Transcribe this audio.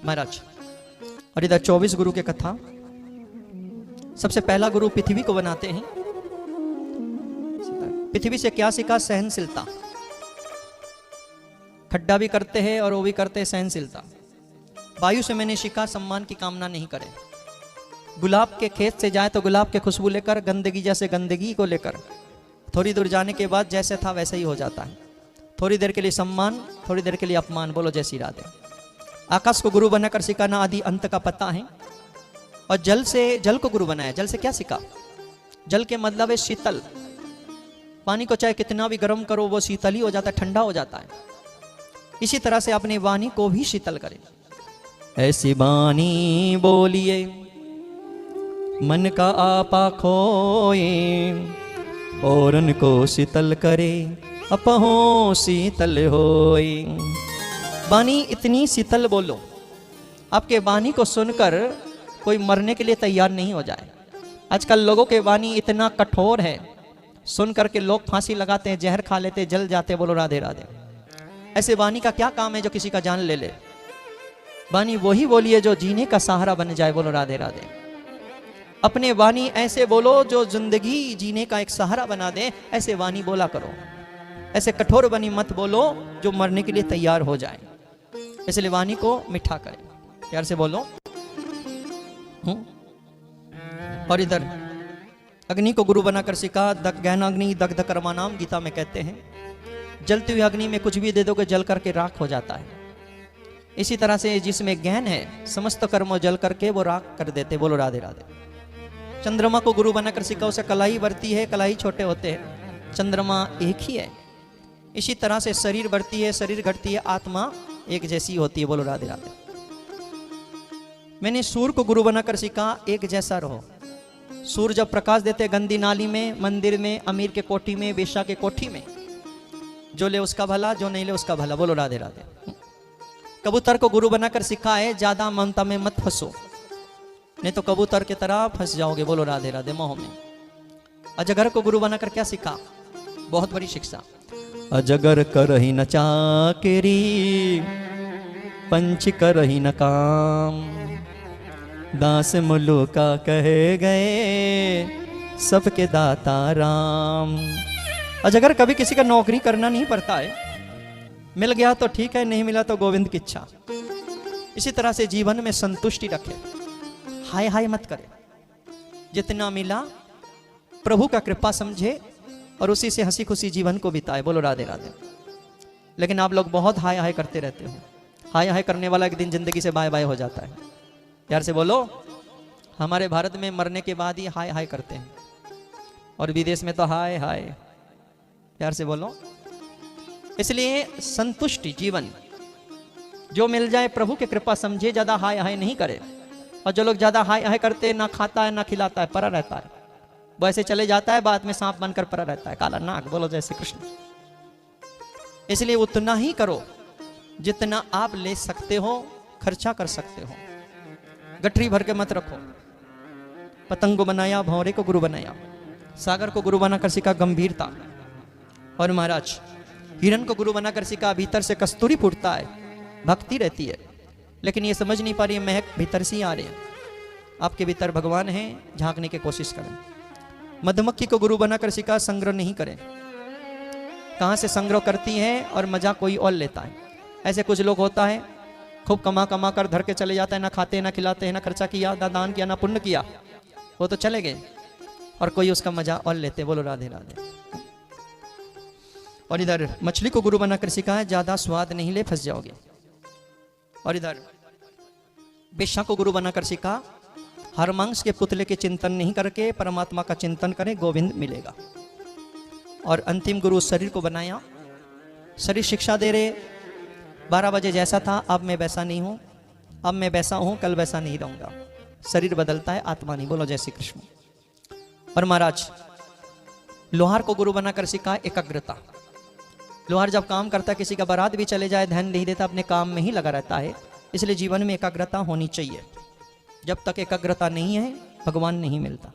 महाराज। और इधर 24 गुरु के कथा। सबसे पहला गुरु पृथ्वी को बनाते हैं। पृथ्वी से क्या सीखा? सहनशीलता। खड्डा भी करते हैं और वो भी करते हैं सहनशीलता। वायु से मैंने सीखा सम्मान की कामना नहीं करे। गुलाब के खेत से जाए तो गुलाब के खुशबू लेकर, गंदगी जैसे गंदगी को लेकर, थोड़ी दूर जाने के बाद जैसे था वैसे ही हो जाता है। थोड़ी देर के लिए सम्मान, थोड़ी देर के लिए अपमान। बोलो जय श्री राधे। आकाश को गुरु बनाकर सिखाना आदि अंत का पता है। और जल से, जल को गुरु बनाया। जल से क्या सीखा? जल के मतलब है शीतल। पानी को चाहे कितना भी गर्म करो वो शीतल ही हो जाता है, ठंडा हो जाता है। इसी तरह से अपनी वाणी को भी शीतल करें। ऐसी वाणी बोलिए मन का आपा खोए, और उनको शीतल करे अपहो शीतल होए। वाणी इतनी शीतल बोलो, आपके वाणी को सुनकर कोई मरने के लिए तैयार नहीं हो जाए। आजकल लोगों के वाणी इतना कठोर है, सुन करके लोग फांसी लगाते हैं, जहर खा लेते, जल जाते। बोलो राधे राधे। ऐसे वाणी का क्या काम है जो किसी का जान ले ले? वाणी वही बोलिए जो जीने का सहारा बन जाए। बोलो राधे राधे। अपने वाणी ऐसे बोलो जो जिंदगी जीने का एक सहारा बना दे। ऐसे वाणी बोला करो। ऐसे कठोर वाणी मत बोलो जो मरने के लिए तैयार हो जाए। इसलिए वाणी को मीठा करें, प्यार से बोलो। और इधर अग्नि को गुरु बनाकर सिखा। ज्ञानाग्नि दग्ध कर्मा नाम गीता में कहते हैं। जलती हुई अग्नि में कुछ भी दे दोगे जल करके राख हो जाता है। इसी तरह से जिसमें ज्ञान है समस्त कर्म जल करके वो राख कर देते। बोलो राधे राधे। चंद्रमा को गुरु बनाकर सिखा। उसे कलाई बढ़ती है, कलाई छोटे होते हैं, चंद्रमा एक ही है। इसी तरह से शरीर बढ़ती है, शरीर घटती है, आत्मा एक जैसी होती है। बोलो राधे राधे। मैंने सूर्य को गुरु बनाकर सिखा। एक जैसा रहो। सूर्य जब प्रकाश देते गंदी नाली में, मंदिर में, अमीर के कोठी में, वेश्या के कोठी में, जो ले उसका भला, जो नहीं ले उसका भला। बोलो राधे राधे। कबूतर को गुरु बनाकर सिखा है। ज्यादा ममता में मत फंसो, नहीं तो कबूतर की तरह फंस जाओगे। बोलो राधे राधे। मोह में। अजगर को गुरु बनाकर क्या सिखा? बहुत बड़ी शिक्षा। अजगर करही न चाकेरी, पंच करही न काम, दास मुलुका कहे गए, सबके दाता राम। अजगर कभी किसी का नौकरी करना नहीं पड़ता है। मिल गया तो ठीक है, नहीं मिला तो गोविंद की इच्छा। इसी तरह से जीवन में संतुष्टि रखे। हाय हाय मत करे। जितना मिला प्रभु का कृपा समझे और उसी से हंसी खुशी जीवन को बिताए। बोलो राधे राधे। लेकिन आप लोग बहुत हाय हाय करते रहते हो। हाय हाय करने वाला एक दिन जिंदगी से बाय बाय हो जाता है। प्यार से बोलो। हमारे भारत में मरने के बाद ही हाय हाय करते हैं, और विदेश में तो हाय हाय। प्यार से बोलो। इसलिए संतुष्टि जीवन, जो मिल जाए प्रभु की कृपा समझे, ज्यादा हाय हाय नहीं करे। और जो लोग ज्यादा हाय हाय करते, ना खाता है ना खिलाता है, परा रहता है, वो ऐसे चले जाता है, बाद में सांप बनकर परा रहता है, काला नाग। बोलो जय श्री कृष्ण। इसलिए उतना ही करो जितना आप ले सकते हो, खर्चा कर सकते हो। गठरी भर के मत रखो। पतंग को बनाया, भौरे को गुरु बनाया। सागर को गुरु बनाकर सिखा गंभीरता। और महाराज हिरण को गुरु बनाकर सिखा। भीतर से कस्तूरी फूटता है, भक्ति रहती है, लेकिन ये समझ नहीं पा रही है, महक भीतर से ही आ रही है। आपके भीतर भगवान है, झांकने की कोशिश करें। मधुमक्खी को गुरु बनाकर सिखा। संग्रह नहीं करें। कहां से संग्रह करती है और मजा कोई और लेता है। ऐसे कुछ लोग होता है, खूब कमा कमा कर धर के चले जाता है, ना खाते ना खिलाते हैं, ना खर्चा किया, ना दान किया, ना पुण्य किया, वो तो चले गए, और कोई उसका मजा और लेते। बोलो राधे राधे। और इधर मछली को गुरु बनाकर सिखा है। ज्यादा स्वाद नहीं ले, फंस जाओगे। और इधर वेश्या को गुरु बनाकर सिखा। हर मांस के पुतले के चिंतन नहीं करके परमात्मा का चिंतन करें, गोविंद मिलेगा। और अंतिम गुरु शरीर को बनाया। शरीर शिक्षा दे रहे, 12 बजे जैसा था अब मैं वैसा नहीं हूं, अब मैं वैसा हूं, कल वैसा नहीं रहूंगा। शरीर बदलता है, आत्मा नहीं। बोलो जय श्री कृष्ण। और महाराज लोहार को गुरु बनाकर सिखा एकाग्रता। लोहार जब काम करता है, किसी का बारात भी चले जाए, ध्यान नहीं देता, अपने काम में ही लगा रहता है। इसलिए जीवन में एकाग्रता होनी चाहिए। जब तक एकाग्रता नहीं है, भगवान नहीं मिलता।